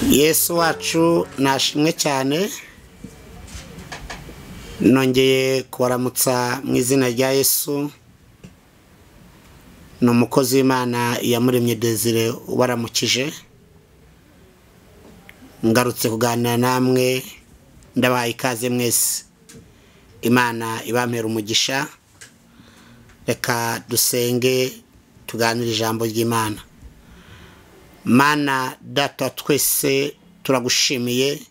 Yesu wacu nashimwe cyane. Nongeye kubaramutsa mu izina rya Yesu. No mukozi w'Imana yamuremye Desire ubaramukije. Ngarutse kuganira namwe, ndabaye ikaze mwese. Imana ibampera umugisha. Reka dusenge tuganire ijambo ry'Imana. Mana data twese turagushimiye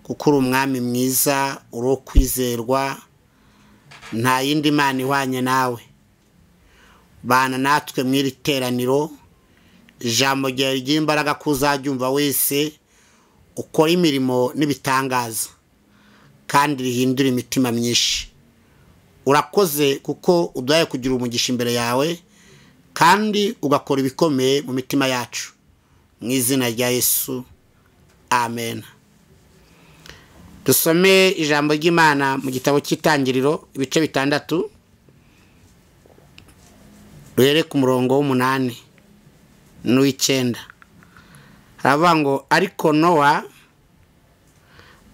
kuko uri umwami mwiza, uri kwizerwa, nta yindi mana ihwanye nawe. Bana natwe mwiri teraniro, ijambo ryawe ry'imbaraga kuzaryumva wese, ukora imirimo n'ibitangaza kandi rihindura imitima myinshi. Urakoze kuko uduhaye kugira umugisha imbere yawe kandi ugakora ibikomeye mu mitima yacu. Mu izina rya Yesu, amen. Dusome ijambo ry'Imana mu gitabo cy'Itangiriro ibice 6, duhere ku murongo w'8 n'u9. Haravuga ngo ariko Nowa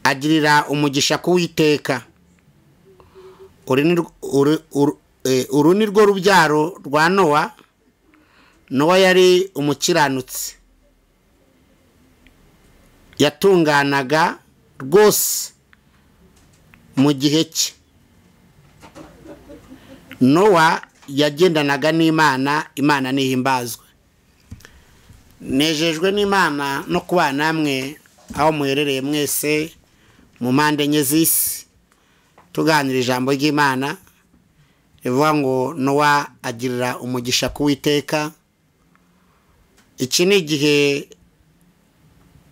agirira umugisha ku Uwiteka. Uru ni rwo rubyaro rwa Nowa. Nowa yari umukiranutsi, yatunganaga rwose mu gihe cye. Nowa yagendanaga n'Imana, Imana nihimbazwe. Nejejwe n'Imana no kubana namwe aho muherereye mwese mu mpande enye z'isi, tuganira ijambo ry'Imana rivuga ngo Nowa agirira umugisha ku Uwiteka. Iki ni igihe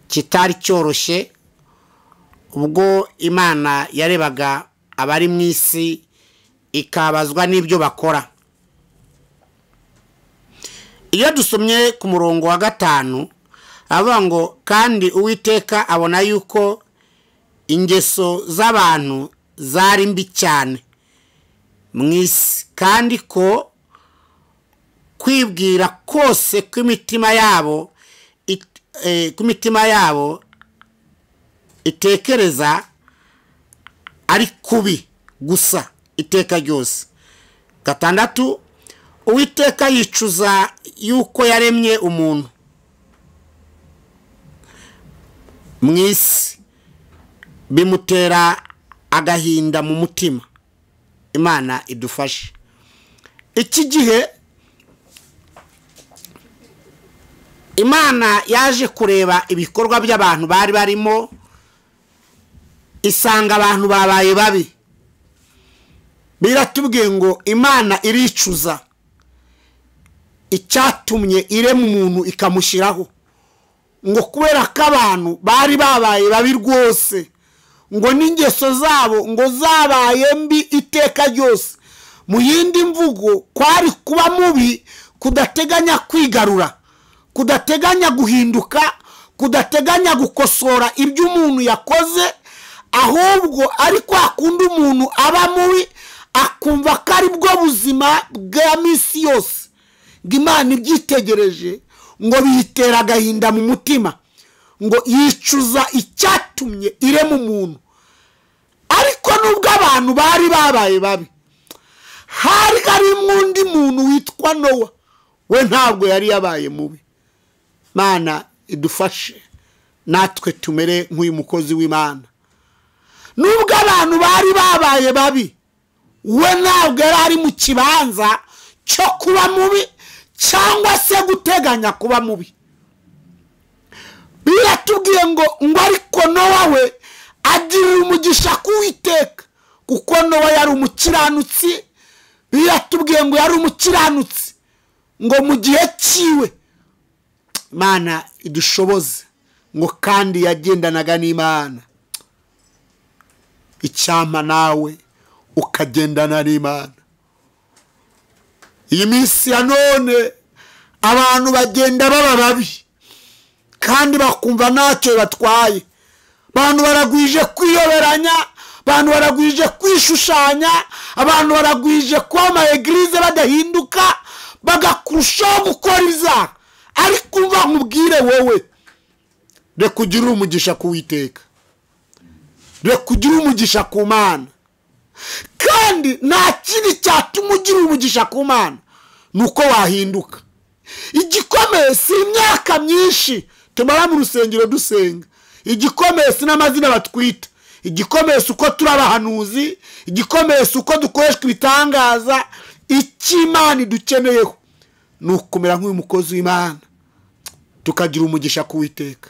kitari cyoroshye, ubwo Imana yarebaga abari mu isi ikabazwa n'ibyo bakora. Iyo dusomye ku murongo wa 5 avuga ngo kandi Uwiteka abona yuko ingeso z'abantu zari mbi cyane mu isi, kandi ko kwibwira kose kw'imitima yabo itekereza ari kubi gusa iteka ryose. 6 Uwiteka yicuza yuko yaremye umuntu mu isi, bimutera agahinda mu mutima. Imana idufashe. Iki gihe Imana yaje kureba ibikorwa by'abantu bari barimo, isanga abantu babaye babi. Biratubwiye ngo Imana iricuza icyatumye irema umuntu ikamushyiraho, ngo kubera ko abantu bari babaye babi rwose, ngo n'ingeso zabo ngo zabaye mbi iteka ryose. Mu yindi mvugo, kwari kuba mubi kudateganya kwigarura, kudateganya guhinduka, kudateganya gukosora ibyo umuntu yakoze, ahubwo ariko akunda umuntu aba mubi akumva ko ari bwo buzima bwa misi yose. Imana ibyitegereje ngo biyitera agahinda mu mutima, ngo yicuza icyatumye irema umuntu. Ariko nubwo abantu bari babaye babi, hari undi muntu witwa Nowa, we ntabwo yari yabaye mubi. Mana idufashe natwe tumere nk'uyu mukozi w'Imana. Nubwo abantu bari babaye babi, we ntabwo yari ari mu kibanza cyo kuba mubi cyangwa se guteganya kuba mubi. Biratubwiye ngo ariko Nowa we agirira umugisha ku Uwiteka, kuko Nowa yari umukiranutsi. Biratubwiye ngo yari umukiranutsi, ngo mu gihe cyiwe. Mana idushoboze ngo kandi yagendanaga n'Imana. Icyama nawe ukagendana n'Imana. Iyi minsi ya none abantu bagenda baba babi kandi bakumva ntacyo batwaye. Abantu baragwije kwiyoberanya, abantu baragwije kwishushanya, abantu baragwije kwama eglise badahinduka, bagakurushaho gukora ibyaha. Ariko umva nkubwire wowe, reka ugire umugisha ku Uwiteka, reka ugire umugisha ku Mana, kandi nta kindi cyatuma ugira umugisha ku Mana nuko wahinduka. Igikomeye si imyaka myinshi tumara mu rusengero dusenga, igikomeye si n'amazina batwita, igikomeye si uko turi abahanuzi, igikomeye si uko dukoreshwa ibitangaza. Imana dukeneyeho ni ukumera nk'uyu mukozi w'Imana, tukagira umugisha ku Uwiteka.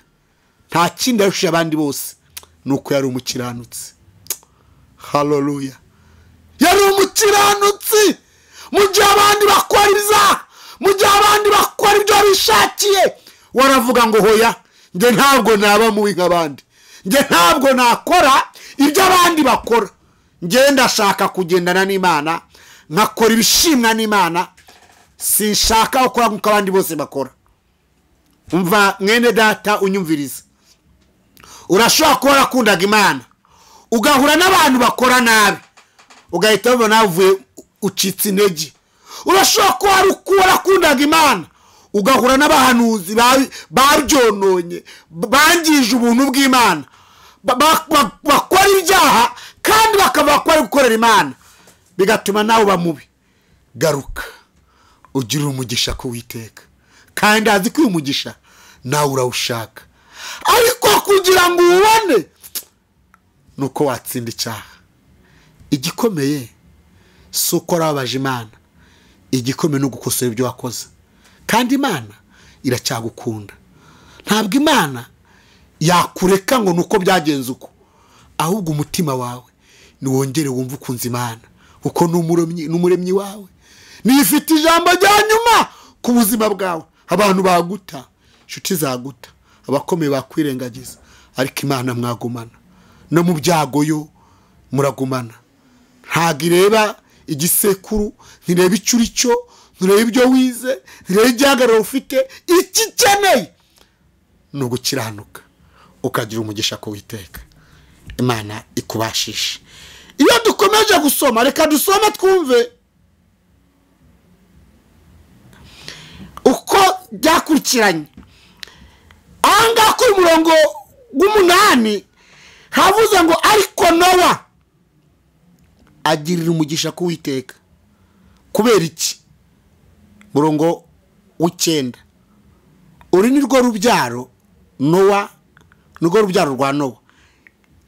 Nta kindi arusha abandi bose nuko yari umukiranutsi. Haleluya, yari umukiranutsi. Mu gihe abandi bakora ibyaha, mu gihe abandi bakora ibyo bishakiye, waravuga ngo hoya, nge ntabwo naba mubi nk'abandi, nge ntabwo nakora ibyo abandi bakora, nge ndashaka kugendana n'Imana, nkakora ibishimwa n'Imana, sinshaka gukora nk'uko abandi bose bakora. Umva mwene data unyumviriza, urashobora kuba warakundaga Imana ugahura n'abantu bakora nabi, ugahita ubona uvuye ucitse intege. Urashobora kuba warakundaga Imana ugahura n'abahanuzi babyononye, bangije ubuntu bw'Imana, bakora ibyaha kandi bakaba bari gukorera Imana, bigatuma nawe uba mubi. Garuka ugire umugisha ku Uwiteka, kandi azi ko uyu mugisha nawe urawushaka, ariko kugira ngo ubone nuko watsinda icyaha. Igikomeye si uko urababaje Imana, igikomeye no gukosora ibyo wakoze, kandi Imana iracyagukunda. Ntabwo Imana yakureka ngo nuko byagenze uko, ahubwo umutima wawe niwongere wumve ukunze Imana, kuko n'umuremyi wawe niyo ifite ijambo rya nyuma ku buzima bwawe. Abantu baguta, inshuti zaguta, abakomeye bakwirengagiza, ariko Imana mwagumana. No mu byago yo muragumana. Ntabwo ireba igisekuru, ntireba icyo uri cyo, ntireba ibyo wize, ntireba igihagararo ufite. Iki ikeneye ni ugukiranuka, ukagira umugisha ku Uwiteka. Imana ikubashishe. Iyo dukomeje gusoma, reka dusome twumve uko byakurikiranye. Anga kuri murongo w'8 havuze ngo ariko Nowa agirira umugisha ku Uwiteka. Kubera iki? Murongo w'9, uri ni rwo rubyaro Nowa, nirwo rubyaro rwa Nowa.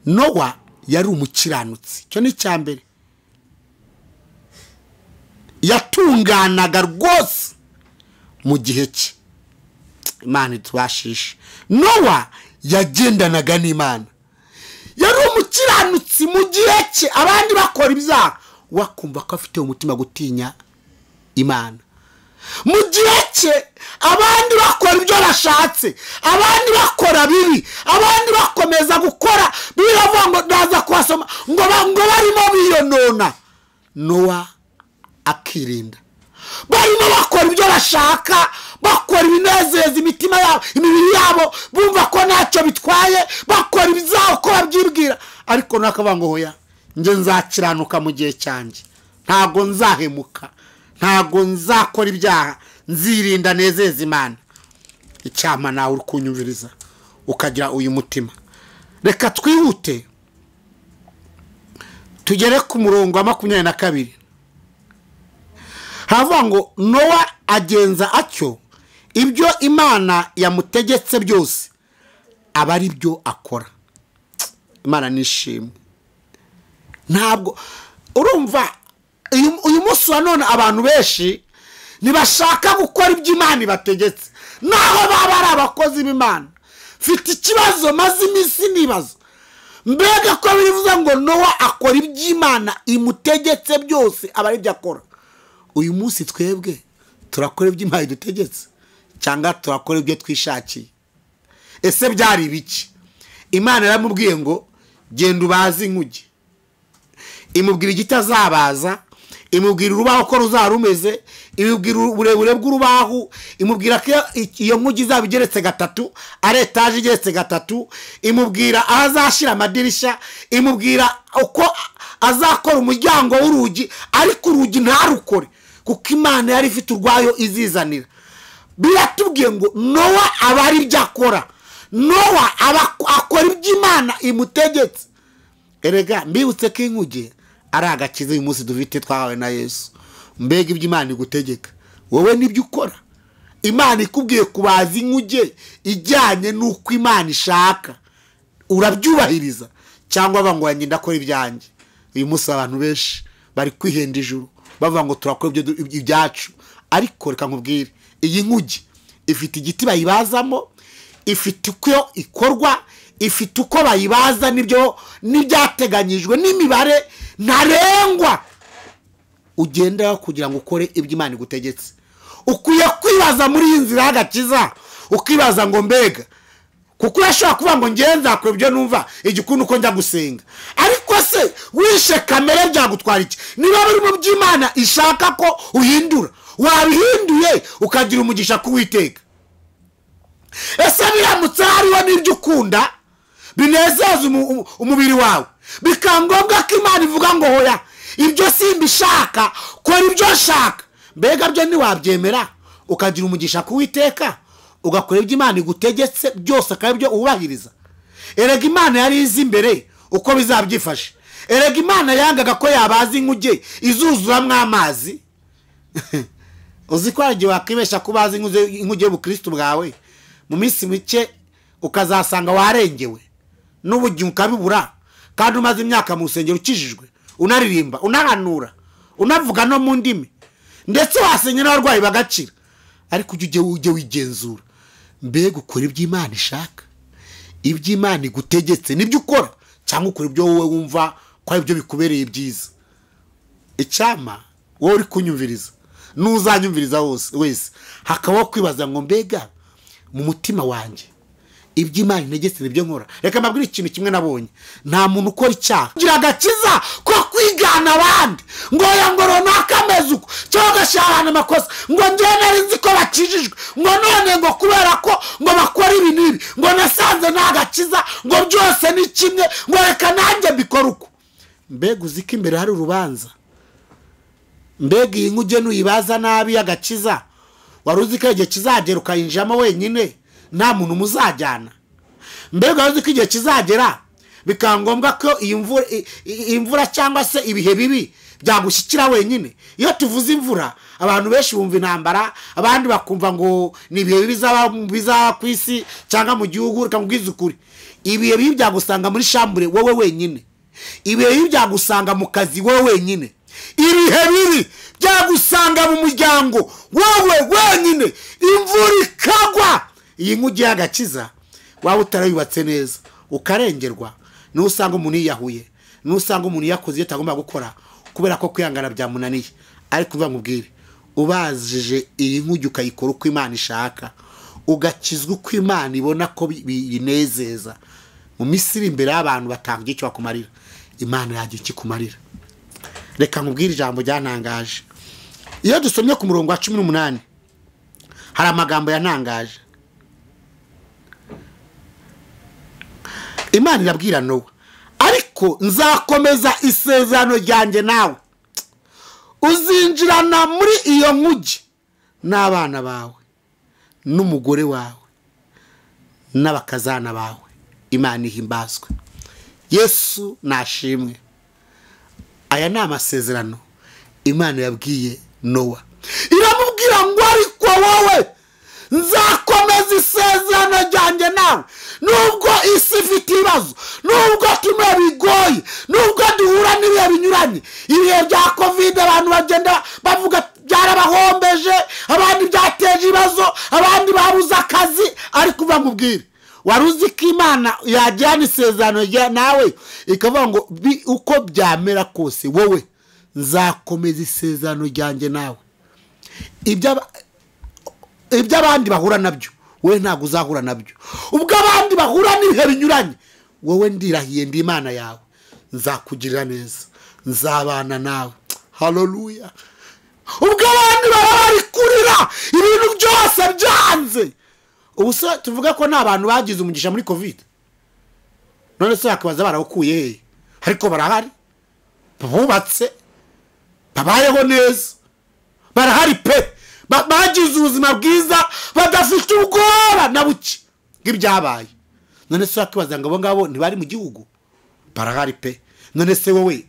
Nowa yari umukiranutsi, cyo ni cyambere, yatunganaga rwose mu gihe cye. Imana itubashishe. Nowa yagendanaga n'Imana, yari umukiranutsi mu gihe cye. Abandi bakora ibyaha, wakumva ko afite umutima gutinya Imana. Mu gihe cye abandi bakora ibyo bashatse, abandi bakora bibi, abandi bakomeza gukora biravuga ngo ndaza kwasoma ngo barimo biyonona. Nowa akirinda. Barimo bakora ibyo bashaka, bakora ibinezeza imitima yabo, imibiri yabo, bumva ko ntacyo bitwaye, bakora ibyaha uko babyibwira. Ariko nakavuga ngo hoya, nge nzakiranuka mu gihe cyanjye, ntago nzahemuka, ntago nzakora ibyaha, nzirinda nezeza Imana. Icyama nawe uri kunyumviriza ukagira uyu mutima. Reka twihute tugere ku murongo wa 22. Havuga ngo Nowa agenza atyo ibyo Imana yamutegetse byose, aba ari byo akora. Imana nishimwe. Ntabwo urumva uyu munsi wa none abantu benshi ntibashaka gukora ibyo Imana ibategetse, naho baba ari abakozi b'Imana. Mfite ikibazo maze iminsi nibaza, mbega ko bivuze ngo Nowa akora ibyo Imana imutegetse byose, aba ari byo akora. Uyu munsi twebwe turakora ibyo Imana idutegetse cyangwa turakora ibyo twishakiye? Ese byari biki? Imana yaramubwiye ngo genda ubaze inkuge, imubwira igiti azabaza, imubwira urubaho ko ruzarumeze, imubwira uburebure bw'urubaho, imubwira ko iyo nkuge izaba igeretse 3, ari etaje igeretse 3, imubwira aho azashyira amadirishya, imubwira uko azakora umuryango w'urugi, ariko urugi ntarukore kuko Imana yari ifite urwayo izizanira. Biratubwiye ngo Nowa aba ari byo akora, Nowa akora iby'Imana imutegetse. Erega mbibutse ko inkuge ari agakiza uyu munsi dufite twahawe na Yesu. Mbega iby'Imana igutegeka, wowe nibyo ukora. Imana ikubwiye kubaza inkuge ijyanye n'uko Imana ishaka, urabyubahiriza cyangwa bangwa ngenda akora ibyanjye. Uyu munsi abantu benshi bari kwihenda ijuru bavuga ngo turakora ibyacu, ariko reka nkubwire, iyi nkuge ifite igiti bayibazamo, ifite uko ikorwa, ifite uko bayibaza n'ibyateganyijwe n'imibare ntarengwa ugendera kugira ngo ukore iby'Imana igutegetse. Ukwiye kwibaza muri iyi nzira y'agakiza, ukibaza ngo mbega kuko urashobora kuvuga ngo ngenza kure ibyo numva igikundi uko njya gusenga, ariko se wishe kamere byagutwara iki? Niba biri mu by'Imana ishaka ko uhindura, wabihinduye ukagira umugisha kuwiteka. Ese biramutse hariho n'ibyo ukunda binezeza umubiri wawe, bikangombwa ko Imana ivuga ngo hoya ibyo simbishaka, kora ibyo shaka, mbega byo ntiwabyemera ukagira umugisha kuwiteka, ugakora iby'Imana igutegetse byose akaba byo ubahiriza. Erega Imana yari izi imbere uko bizabyifashe. Erega Imana yangaga ko yabaza inkuge izuzuramwo amazi. Uzi ko aragiye wakibesha kubaza inkuge y'ubukristo bwawe, mu minsi mike ukazasanga warengewe n'ubugingo ukabibura, kandi umaze imyaka mu rusengero ukijijwe, unaririmba, unahanura, unavuga no mu ndimi, ndetse wasenye n'abarwayi bagakira. Ariko ujye wigenzura, mbega ukora iby'Imana ishaka, iby'Imana igutegetse nibyo ukora, cyangwa ukora ibyo wowe wumva ko ari byo bikubereye byiza. Icyama wowe uri kunyumviriza n'uzanyumviriza wese hakabaho kwibaza ngo mbega mu mutima wanjye iby'Imana integetse nibyo nkora. Reka mbabwire ikintu kimwe nabonye, nta muntu ukora icyaha gira agakiza ko kwigana abandi ngo yangoro nakameze uko cyangwa gashahana amakosa ngo njye nari nzi ko bakijijwe, ngo none ngo kubera ko ngo bakora ibi nibi ngo nasanze nta gakiza, ngo byose ni kimwe, ngo reka nanjye mbikora uko. Mbega uzi ko imbere hari urubanza? Mbega iyi nkuge nuyibaza nabi y'agakiza, wari uzi ko igihe kizagera ukayinjamo wenyine nta muntu muzajyana? Mbega uzi ko igihe kizagera bikangombwa ko imvura cyangwa se ibihe bibi byagushyikira wenyine? Iyo tuvuze imvura abantu benshi bumva intambara, abandi bakumva ngo ni ibihe bizaba ku isi cyangwa mu gihugu. Reka nkubwize ukuri, ibihe bibi byagusanga muri shambure wowe wenyine, ibihe bibi byagusanga mu kazi wowe wenyine, ibihe bibi byagusanga mu muryango wowe wenyine, imvura ikagwa. Iyi nkuge y'agakiza waba utarayubatse neza ukarengerwa, n'usanga umuntu yiyahuye, n'usanga umuntu yakoze iyo atagomba gukora kubera ko kwihangana byamunaniye. Ariko uva nkubwire, ubajije iyi nkuge ukayikora uko Imana ishaka, ugakizwa uko Imana ibona ko binezeza, mu misiri imbere y'abantu batanga icyo bakumarira, Imana yagira iki kumarira. Reka nkubwire ijambo ryantangaje. Iyo dusomye ku murongo wa 18 hari amagambo yantangaje. Imana irabwira Nowa, ariko nzakomeza isezerano ryanjye nawe, uzinjirana muri iyo nkuge n'abana bawe n'umugore wawe n'abakazana bawe. Imana ihimbazwe, Yesu nashimwe. Aya ni amasezerano Imana yabwiye Nowa, iramubwira ngo ariko wowe nzakomeza isezerano ryanjye nawe, nubwo isi ifite ibibazo, nubwo tumwe bigoye, nubwo duhura n'ibihe binyuranye, ibihe bya covid abantu bagenda bavuga byarabahombeje, abandi byateje ibibazo, abandi babuze akazi. Ariko uva nkubwire, wari uzi ko Imana yajyana isezerano nawe ikavuga ngo uko byamera kose wowe nzakomeza isezerano ryanjye nawe. Ibyo abandi bahura nabyo wowe ntabwo uzahura nabyo. Ubwo abandi bahura n'ibihe binyuranye, wowe ndirahiye ndi Imana yawe, nzakugirira neza, nzabana nawe. Haleluya. Ubwo abandi bari kurira ibintu byose byanze, ubu se tuvuga ko n'abantu bagize umugisha muri covid, none se akabaza barawukuye he? Ariko barahari, bubatse, babayeho neza, barahari pe, bagize ubuzima bwiza badafite ubwoba na buke bw'ibyabaye. none se wakibaza ngo abo ngabo ntibari mu gihugu? Barahari pe. None se wowe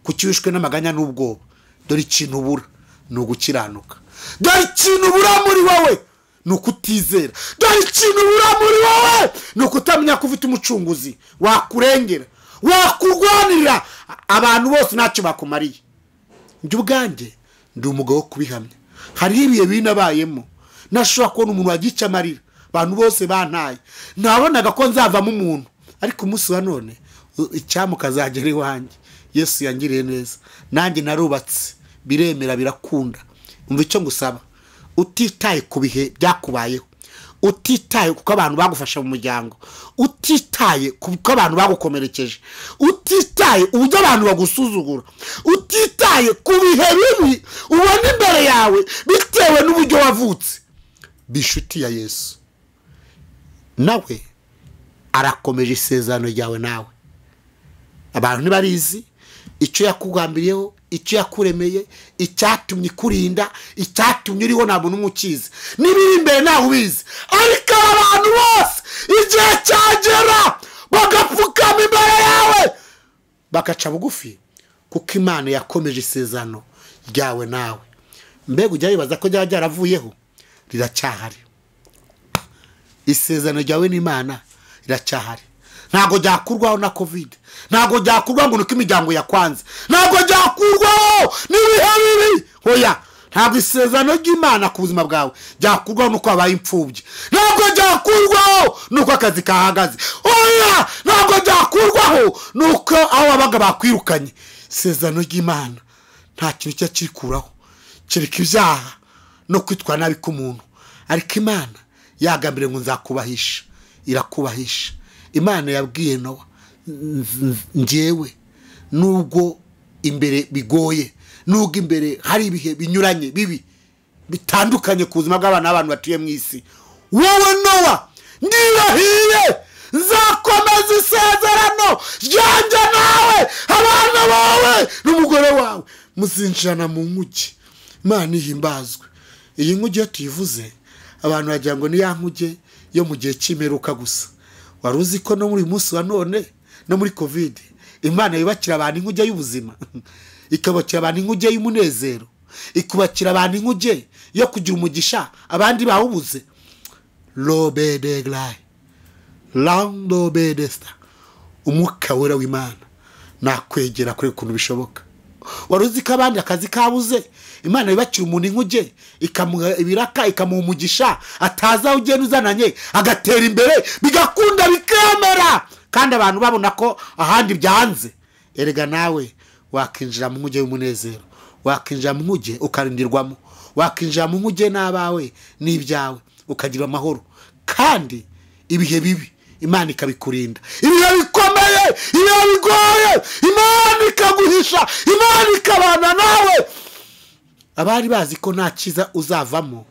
kukiwishwe n'amaganya n'ubwoba, dore ikintu ubura ni ugukiranuka. Dore ikintu ubura muri wowe ni ukutizera. Dore ikintu ubura muri wowe ni ukutamenya ko ufite umucunguzi wakurengera, wakurwanirira. Abantu bose ntacyo bakumariye. Njye ubwanjye ndi umugabo wo kubihamya. Hari ibihe binabayemo nashobora kubona umuntu wagica amarira, abantu bose bantaye, nabonaga ko nzavamo umuntu, ariko umunsi wa none icyamuka azagera iwanjye. Yesu yangiriye neza, nanjye narubatse, biremera birakunda. Umva icyo ngusaba, utitaye ku bihe byakubayeho, utitaye kuko abantu bagufasha mu muryango, utitaye kuko abantu bagukomerekeje, utitaye uburyo abantu bagusuzugura, utitaye ku bihe bibi ubona imbere yawe bitewe n'uburyo wavutse, bishuti ya Yesu nawe arakomeje isezerano ryawe nawe. Abantu ntibarizi icyo yakugambiriyeho, icyo yakuremeye, icyatumye kurinda, icyatumye uriho nta muntu umukizi, n'ibiri imbere ntawe ubizi. Ariko abantu bose igihe cyagera bagapfukama imbere yawe bagaca bugufi, kuko Imana yakomeje isezerano ryawe nawe. Mbega ujya wibaza ko ryaba ryaravuyeho? Riracyahari. Isezerano ryawe n'Imana riracyahari. Ntago ryakurwaho na covid, ntago ryakurwaho ngo nuko imiryango yakwanze, ntago ryakurwaho n'ibihe bibi. Hoya, ntago isezerano ry'Imana ku buzima bwawe ryakurwaho nuko wabaye imfubyi, ntago ryakurwaho nuko akazi kahagaze. Hoya, ntago ryakurwaho nuko aho wabaga bakwirukanye. Isezerano ry'Imana nta kintu cyakikuraho kireka ibyaha no kwitwa nabi k'umuntu. Ariko Imana yagambire ngo nzakubahisha, irakubahisha. Imana yabwiye Nowa, njyewe nubwo imbere bigoye, nubwo imbere hari ibihe binyuranye bibi bitandukanye ku buzima bw'abana n'abantu batuye mu isi, wowe Nowa ndirahiye nzakomeza isezerano ryanjye nawe, abana bawe n'umugore wawe muzinjirana mu nkuge. Imana ihimbazwe. Iyi nkuge iyo tuyivuze abantu bagira ngo ni ya nkuge yo mu gihe cy'imperuka gusa. Wari uzi ko no muri munsi wa none no muri covid Imana yubakira abantu inkuge y'ubuzima, ikabakira abantu inkuge y'umunezero, ikubakira abantu inkuge yo kugira umugisha abandi bawubuze. Lobedeglaye lando bedesta, umwuka wera w'Imana nakwegera kuri kuntu bishoboka. Wari uzi ko abandi akazi kabuze, Imana yubakira umuntu inkuge, ikamuha ibiraka, ikamuha umugisha, ataza ugenda uzananye agatera imbere, bigakunda bikemera, kandi abantu babona ko ahandi byanze. Erega nawe wakinjira mu nkuge y'umunezero, wakinjira mu nkuge ukarindirwamo, wakinjira mu nkuge n'abawe n'ibyawe ukagira amahoro, kandi ibihe bibi Imana ikabikurinda, ibihe bikomeye, ibihe bigoye Imana ikaguhisha, Imana ikabana nawe. Abari bazi ko nta kiza uzavamo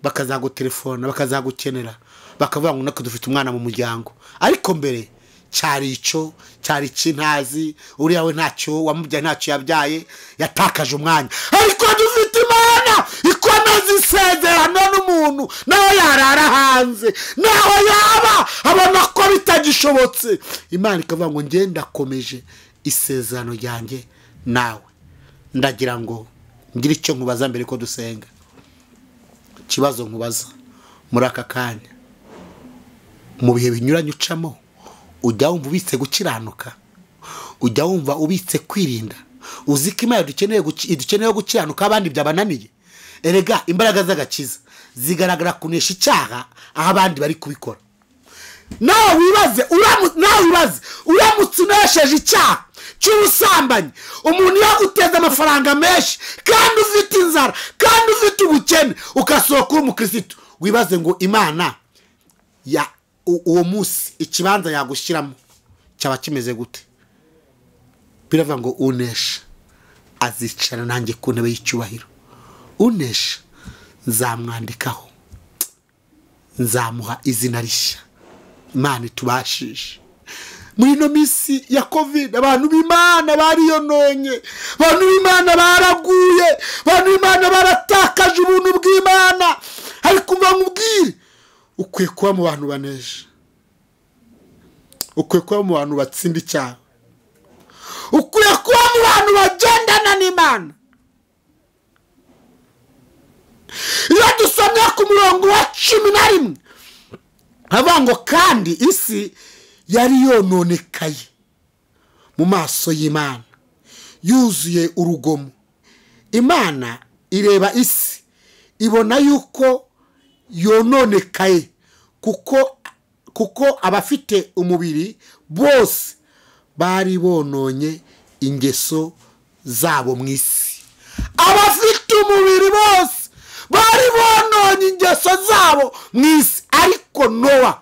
bakazagutelefona, bakazagukenera, bakavuga ngo natwe dufite umwana mu muryango. Ariko mbere cyari icyo, cyari kintazi, uriya we ntacyo wamubyaye, ntacyo yabyaye, yatakaje umwanya. Ariko dufite Imana ikomeza isezerano n'umuntu nawe yarara hanze, nawe yaba abona ko bitagishobotse, Imana ikavuga ngo ngenda komeje isezerano ryanjye nawe. Ndagira ngo ngira icyo nkubaza mbere ko dusenga. Kibazo nkubaza muri aka kanya, mu bihe binyuranye ucamo, ujya wumva ubitse gukiranuka, ujya wumva ubitse kwirinda, uzi ko Imana dukeneye gukiranuka abandi byabananiye. Erega imbaraga z'agakiza zigaragara kunesha icyaha aho abandi bari kubikora. Nawe wibaze, uramutse unesheje icyaha cy'ubusambanyi, umuntu yaguteza amafaranga menshi kandi ufite inzara kandi ufite ubukene, ukasohoka uri umukristo, wibaze ngo Imana ya uwo munsi ikibanza yagushyiramo cyaba kimeze gute? Biravuga ngo unesha azicara nanjye ku ntebe y'icyubahiro, unesha nzamwandikaho, nzamuha izina rishya. Imana itubashishe. Muri no misi ya covid abantu b'Imana bariyononye, abantu b'Imana baraguye, abantu b'Imana baratakaje ubuntu bw'Imana. Ariko mva nkubwire, ukwiye kuba mu bantu banesha. ukwiye kuba mu bantu batsinda icyaha, ukwiye kuba mu bantu bagendana n'Imana. Iyo dusomye ku murongo wa 11 havuga ngo kandi isi yari yononekaye mu maso y'Imana, yuzuye urugomo. Imana ireba isi ibona yuko yononekaye kuko abafite umubiri bose bari bononye ingeso zabo mu isi. Abafite umubiri bose bari bononye ingeso zabo mu isi. Ariko Nowa,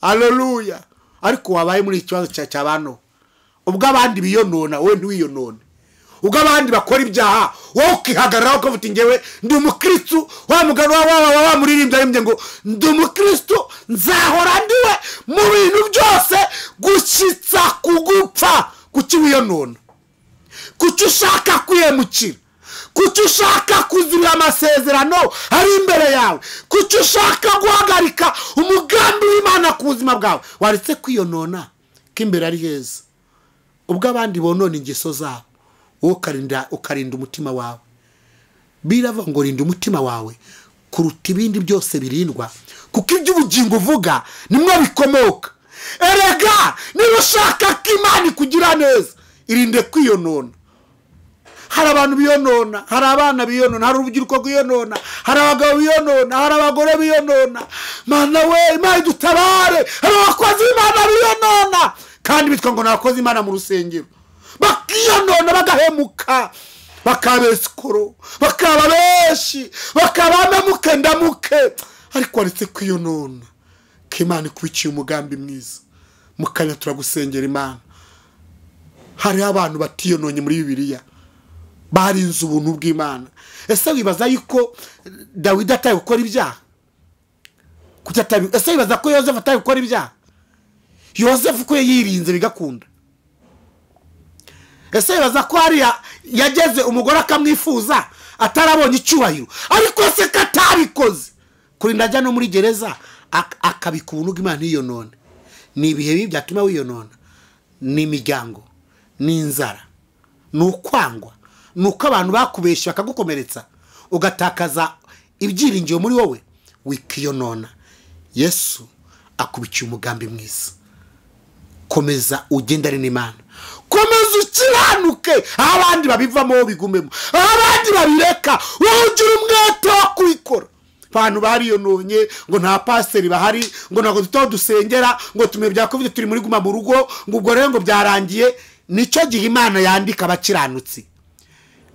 haleluya, ariko wabaye muri ikibazo cy'abantu. Ubwo abandi biyonona wowe ntiwiyonone, ubwo abandi bakora ibyaha wowe ukihagararaho ukavuga ngewe ndi umukristo. Wa mugabo wa muririmbya yimye ngo ndi umukristo, nzahora ndiwe mu bintu byose gushyitsa kugupfa. Kuki wiyonona? Kuki ushaka kwiyemukira? Kuki ushaka kuzira amasezerano ari imbere yawe? Kuki ushaka guhagarika umugambi w'Imana ku buzima bwawe? Waretse kwiyonona k'imbere ari heza. Ubwo abandi bonona ingeso zabo wowe ukarinda umutima wawe. Birava ngo rinda umutima wawe kuruta ibindi byose birindwa, kuko iby'ubugingo uvuga nimwe bikomoka. Erega niba ushaka ko Imana ikugira neza, irinde kwiyonona. Hari abantu biyonona, hari abana biyonona, hari urubyiruko rwiyonona, hari abagabo biyonona, hari abagore biyonona. Mana we, Imana idutabare. Hari abakozi b'Imana biyonona kandi bitwa ngo nabakozi Imana mu rusengero, bakiyonona bagahemuka, bakabesikoro, bakababeshi, bakabamemuke ndamuke. Ariko waretse kwiyonona ko Imana ikubikiye umugambi mwiza. Mukanya turagusengera Imana. Hari abantu batiyononye muri Bibiliya, barinze ubuntu bw'Imana. Ese wibaza yuko Dawidi ataye gukora ibyaha? Ese wibaza ko Yosefu ataye gukora ibyaha? Yosefu ko yirinze bigakunda. Ese wibaza ko hariya yageze umugore akamwifuza atarabonye icyubahiro, ariko se katabikoze kurinda ajya no muri gereza akabika ubuntu bw'Imana yiyonone? Ni ibihe bibi byatuma wiyonona? Ni imiryango, ni inzara, ni ukwangwa, nuko abantu bakubeshya bakagukomeretsa ugatakaza ibyiringiro muri wowe, wikiyonona. Yesu akubikiye umugambi mwiza. Komeza ugendane n'Imana, komeza ukiranuke. Abandi babivamo bigumemo, abandi babireka, wowe ugira umwete wo kubikora. Abantu bariyononye ngo nta pasiteri bahari, ngo ntabwo dusengera, ngo tume bya covid turi muri guma mu rugo, ngo ubwo rero ngo byarangiye. Nicyo gihe Imana yandika abakiranutsi.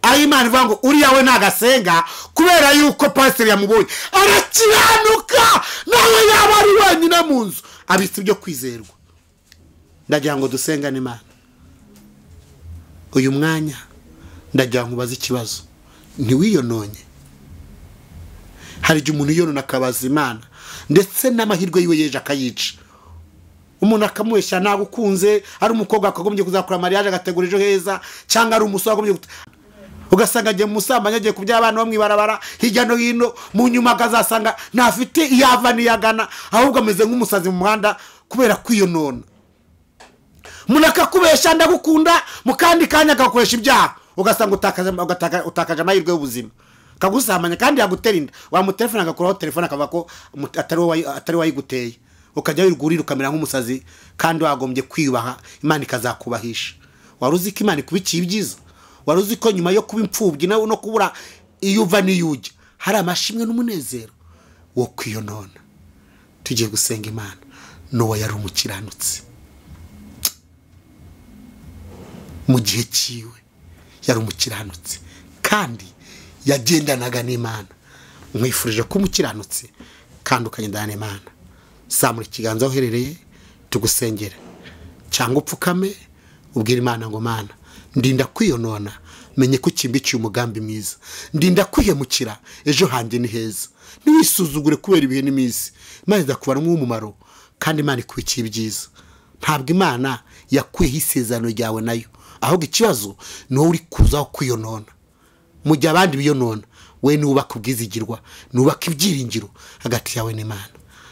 Aho Imana ivuga ngo uriya we nagasenga kubera yuko pasiteri yamubonye arakiranuka, nawe yaba ari wenyine mu nzu abitse ibyo kwizerwa. Ndagira ngo dusengane Imana uyu mwanya. Ndagira ngo ubaze ikibazo, ntiwiyononye? Hari igihe umuntu yiyonona akabaza Imana, ndetse n'amahirwe yiwe yeje akayica. Umuntu akamuhesha nagukunze, ari umukobwa akagombye kuzakora mariage agategura ejo heza, cyangwa ari umusore agombye ugasanga agiye mu musambanya agiye kubyara abana bamwibarabara hirya no hino, mu nyuma akazasanga ntafite iyava niyagana, ahubwo ameze nk'umusazi mu muhanda kubera kwiyonona. Umuntu akakubesha ndagukunda, mu kandi kanya akakoresha ibyaha, ugasanga utakaje amahirwe y'ubuzima. Kagusambanya kandi yagutera inda, wamutelefona agakuraho telefone akavuga ko atari wayiguteye, ukajya wirugurira ukamera nk'umusazi kandi wagombye kwiyubaha. Imana ikazakubahisha. Waruzi ko Imana ikubikiye ibyiza? Waruzi ko nyuma yo kuba impfubyi no kubura iyuva n'iyujya hari amashimwe n'umunezero wo kwiyonona? Tugiye gusenga Imana. Nowa yari umukiranutsi mu gihe cyiwe, yari umukiranutsi kandi yagendanaga n'Imana. Mwifurije ko umukiranutsi kandi ukagendana n'Imana. Samura ikiganza uherereye tugusengere, cyangwa upfukame ubwira Imana ngo Mana, ndinda kwiyonona, menye ko kimbikiye umugambi mwiza. Ndinda kwihemukira, ejo hanjye ni heza. Ntiwisuzugure kubera ibihe n'imizi. Imana izakubaramo umumaro kandi Imana ikubikiye ibyiza. Ntabwo Imana yakwiye isezerano ryawe nayo, ahubwo ikibazo ni wowe uri kuzaho kwiyonona. Mu gihe abandi biyonona, we nubaka ubwizigirwa, nubaka ibyiringiro hagati yawe n'Imana.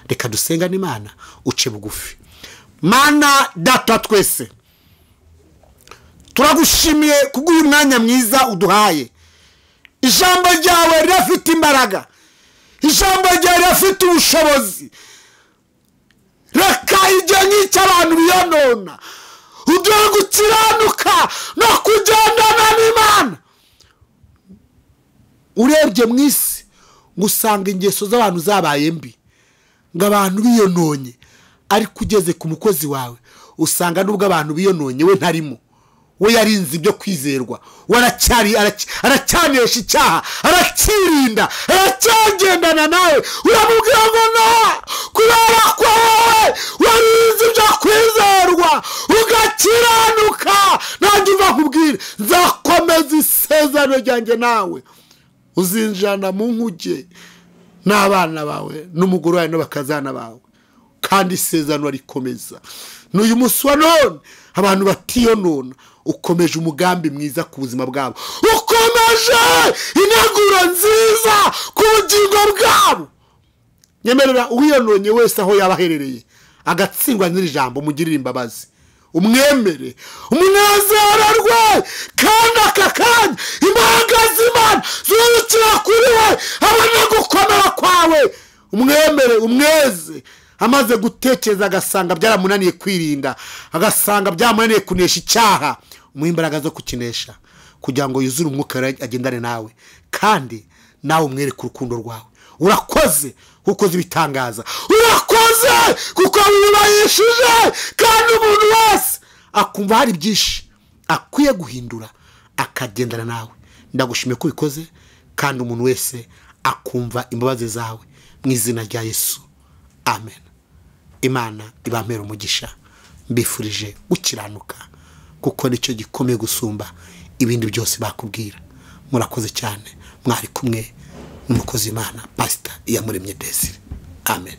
Reka dusengane Imana uce bugufi. Mana data twese turagushimiye kubw'uyu mwanya mwiza uduhaye. Ijambo ryawe rirafite imbaraga, ijambo ryawe rirafite ubushobozi. Reka igihe nk'icyo abantu biyonona uduhe gukiranuka no kugendana n'Imana. Urebye mu isi ngo usanga ingeso z'abantu zabaye mbi, ngo abantu biyononye, ariko ugeze ku mukozi wawe usanga nubwo abantu biyononye we ntarimo. We yarinze ibyo kwizerwa, aracyanesha icyaha, arakirinda, aracyagendana nawe. Uramubwira ngo no, kubera ko wowe warinze ibyo kwizerwa ugakiranuka, nanjye uva nkubwire nzakomeza isezerano ryanjye nawe. Uzinjirana mu nkuge n'abana bawe n'umugore wawe n'abakazana bawe, kandi isezerano rikomeza. N'uyu munsi wa none abantu batiyonona ukomeje umugambi mwiza ku buzima bwabo, ukomeje integuro nziza ku bugingo bwabo. Nyemerera uwiyononye wese aho yaba aherereye agatsindwa n'iri jambo, umugirire imbabazi, umwemere, umunezererwe, kandi aka kanya imbaraga z'Imana zurukira kuri we, abone gukomera kwawe. Umwemere, umweze. Amaze gutekereza agasanga byaramunaniye kwirinda, agasanga byamunaniye kunesha icyaha, umuha imbaraga zo kukinesha kugira ngo yuzure umwuka agendane nawe, kandi nawe umwereke urukundo rwawe. Urakoze kuko uzi ibitangaza, urakoze kuko wiyubahishije, kandi umuntu wese akumva hari byinshi akwiye guhindura akagendana nawe. Ndagushimiye ko ubikoze, kandi umuntu wese akumva imbabazi zawe mu izina rya Yesu, amen. Imana ibampera umugisha, mbifurije gukiranuka kuko nicyo gikomeye gusumba ibindi byose bakubwira. Murakoze cyane, mwari kumwe n'umukozi Imana Pst Desire. Amen.